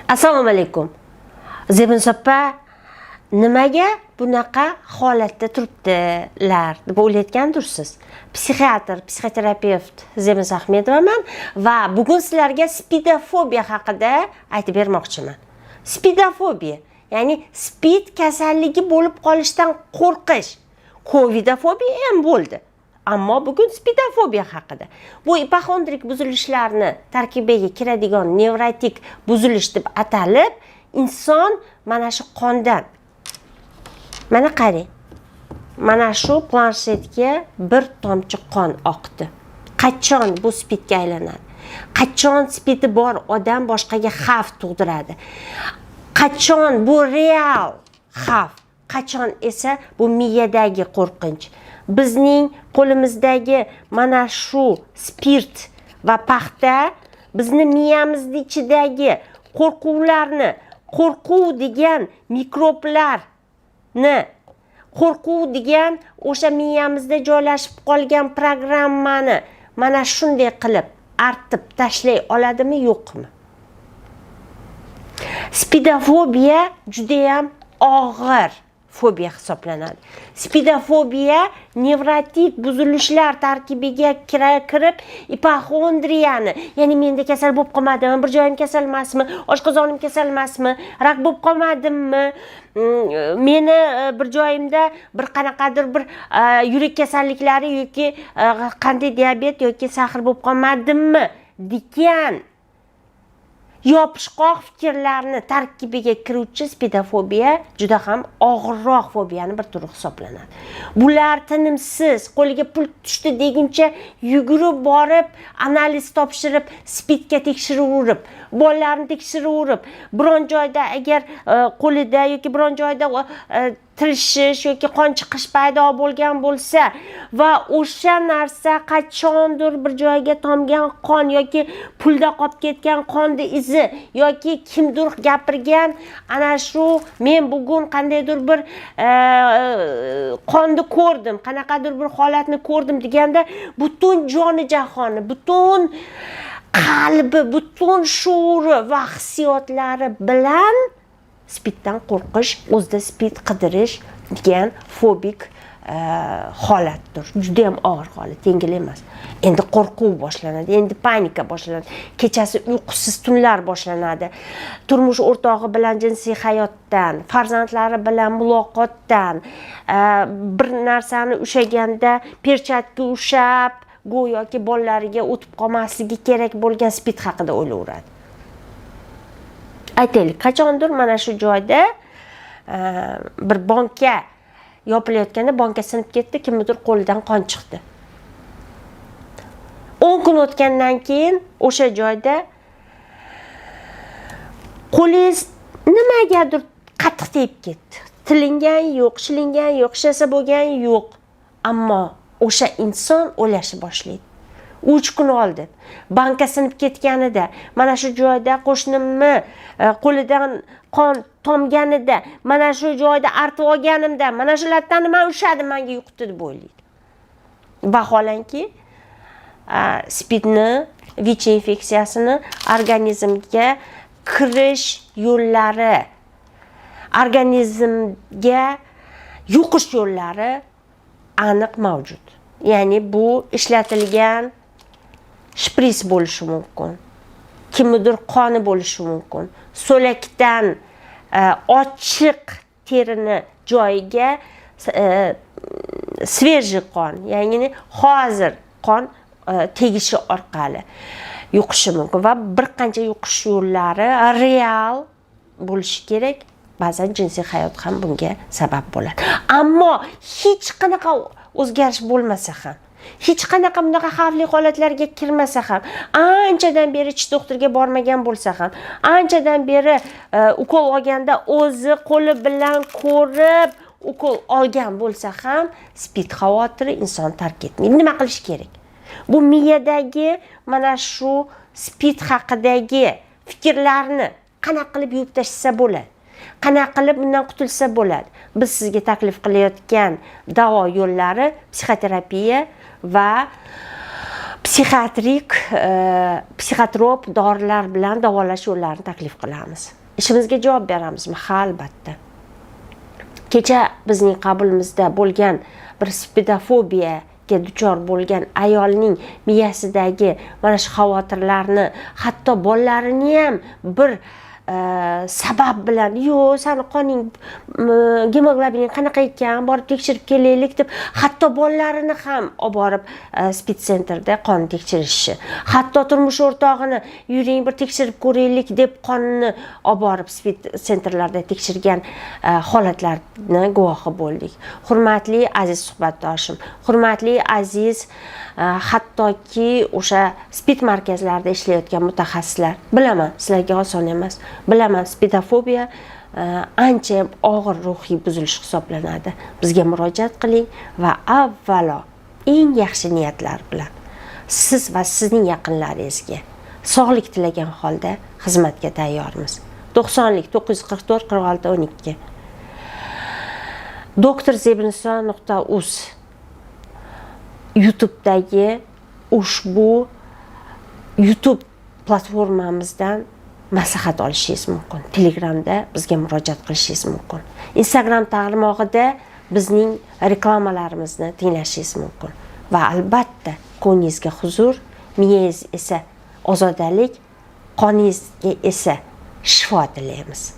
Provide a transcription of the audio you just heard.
Assalomu alaykum. Zebin opa, nimaga bunaqa holatda turibdilar deb o'ylayotgandirsiz. Psixiatr, psixoterapevt Zebin Ahmedovaman va bugun sizlarga spidofobiya haqida aytib bermoqchiman. Spidofobiya, ya'ni spid kasalligi bo'lib qolishdan qo'rqish. Covidofobiya ham bo'ldi. Ammo bugun spidofobiya haqida. Bu ipokondrik buzilishlarni tarkibiga kiradigan nevrotik buzilish deb atalib, inson mana shu qondan, mana qarang, mana shu planshetga bir tomchi qon oqdi. Qachon bu spidga aylanadi? Qachon spidi bor odam boshqaga xavf tug'diradi? Qachon bu real xavf? Qachon esa bu miyadagi qo'rqinch? Bizning qo'limizdagi mana shu spirt va paxta bizni miyamizning ichidagi qo'rquvlarni, qo'rquv degan mikroblarni, qo'rquv degan o'sha miyamizda joylashib qolgan programmani mana shunday qilib artib tashlay oladimi, yo'qmi? Spidofobiya juda ham og'ir fobiya hisoblanadi. Spidofobiya nevrotik buzilishlar tarkibiga kirib, ipokondriyani, ya'ni menda kasal bo'lib qolmadimi, bir joyim kasal emasmi, oshqozonim kasal emasmi, rak bo'lib qolmadimmi, meni bir joyimda bir qanaqadir bir yurak kasalliklari yoki qandli diabet yoki sahr bo'lib qolmadimmi degan yopishqoq fikrlarni tarkibiga kiruvchi spidofobiya juda ham og'irroq fobiyani bir turi hisoblanadi. Bular tinimsiz, qo'liga pul tushdi deguncha yugurib borib, analiz topshirib, spidga tekshiraverib, bolalarni tekshiraverib, biron joyda agar qo'lida yoki biron joyda tirishish yoki qon chiqish paydo bo'lgan bo'lsa va o'sha narsa qachondir bir joyga tomgan qon yoki pulda qolib ketgan qonni izi yoki kimdir gapirgan ana shu men bugun qandaydir bir qonni ko'rdim, qanaqadir bir holatni ko'rdim deganda butun joni jahoni, butun qalbi, butun shuuri va hissiyotlari bilan spiddan qo'rqish, o'zida spid qidirish degan fobik holatdir. Juda ham og'ir holat, yengil emas. Endi qo'rquv boshlanadi, endi panika boshlanadi. Kechasi uyqusiz tunlar boshlanadi. Turmush o'rtog'i bilan jinsiy hayotdan, farzandlari bilan muloqotdan, bir narsani ushaganda perchatka ushab, go'yoki bolalariga o'tib qolmasligi kerak bo'lgan spid haqida o'ylayveradi. Aytaylik, qachondir mana shu joyda bir banka yopilayotganda banka sinib ketdi, kimnidir qo'lidan qon chiqdi. 10 kun o'tgandan keyin o'sha joyda qo'lingiz nimagadir qattiq tegib ketdi. Tilingan yo'q, shilingan yo'q, shasa bo'lgan yo'q. Ammo o'sha inson o'ylashni boshlaydi. 3 kun oldin banka sinib ketganida, mana shu joyda qo'shnimni qo'lidan qon tomganida, mana shu joyda artib olganimda, mana shu lattani men ushladim, menga yuqdi deb o'ylaydi. Vaholanki, spidni, VICH infeksiyasini organizmga kirish yo'llari, organizmga yuqish yo'llari aniq mavjud. Ya'ni bu ishlatilgan shpris bo'lishi mumkin. Kimnidir qoni bo'lishi mumkin. So'lakdan ochiq terini joyiga svejiy qon, ya'ni hozir qon tegishi orqali yuqishi mumkin va bir qancha yuqish yo'llari real bo'lishi kerak. Ba'zan jinsiy hayot ham bunga sabab bo'ladi. Ammo hech qanaqa o'zgarish bo'lmasa ham, hech qanaqa bunaqa xavfli holatlarga kirmasa ham, anchadan beri tish doktoriga bormagan bo'lsa ham, anchadan beri ukol olganda o'zi qo'li bilan ko'rib ukol olgan bo'lsa ham, spid xavotiri inson tark etmaydi. Nima qilish kerak? Bu miyadagi mana shu spid haqidagi fikrlarni qanaqa qilib yuvib tashlasa bo'ladi? Qanaqa qilib bundan qutulsa bo'ladi? Biz sizga taklif qilayotgan davo yo'llari psixoterapiya va psixotrop dorilar bilan davolash yo'llarini taklif qilamiz. Ishimizga javob beramizmi? Ha, albatta. Kecha bizning qabulimizda bo'lgan bir spidofobiyaga duchor bo'lgan ayolning miyasidagi mana shu xavotirlarni, hatto bolalarini ham bir sabab bilan, yo'q, sani qoning, gemoglobining qanaqa ekan, borib tekshirib kelaylik deb, hatto bolalarini ham olib borib spid sentrda qon tekshirishi, hatto turmush o'rtog'ini yuring bir tekshirib ko'raylik deb qonni olib borib spid sentrlarda tekshirgan holatlarni guvohi bo'ldik. Hurmatli aziz suhbatdoshim, hurmatli aziz hattoki o'sha spid markazlarida ishlayotgan mutaxassislar, bilaman, sizlarga oson emas. Bilaman, spidofobiya ancha og'ir ruhiy buzilish hisoblanadi. Bizga murojaat qiling va avvalo eng yaxshi niyatlar bilan siz va sizning yaqinlaringizga sog'lik tilagan holda xizmatga tayyormiz. 90lik 944 46 12 doktorzebniso.uz YouTube'dagi ushbu YouTube platformamizdan maslahat olishingiz mumkin. Telegramda bizga murojaat qilishingiz mumkin. Instagram tarmog'ida bizning reklamalarimizni tinglashingiz mumkin. Va albatta ko'nglingizga huzur, miyangiz esa ozodalik, qoningizga esa shifo tilaymiz.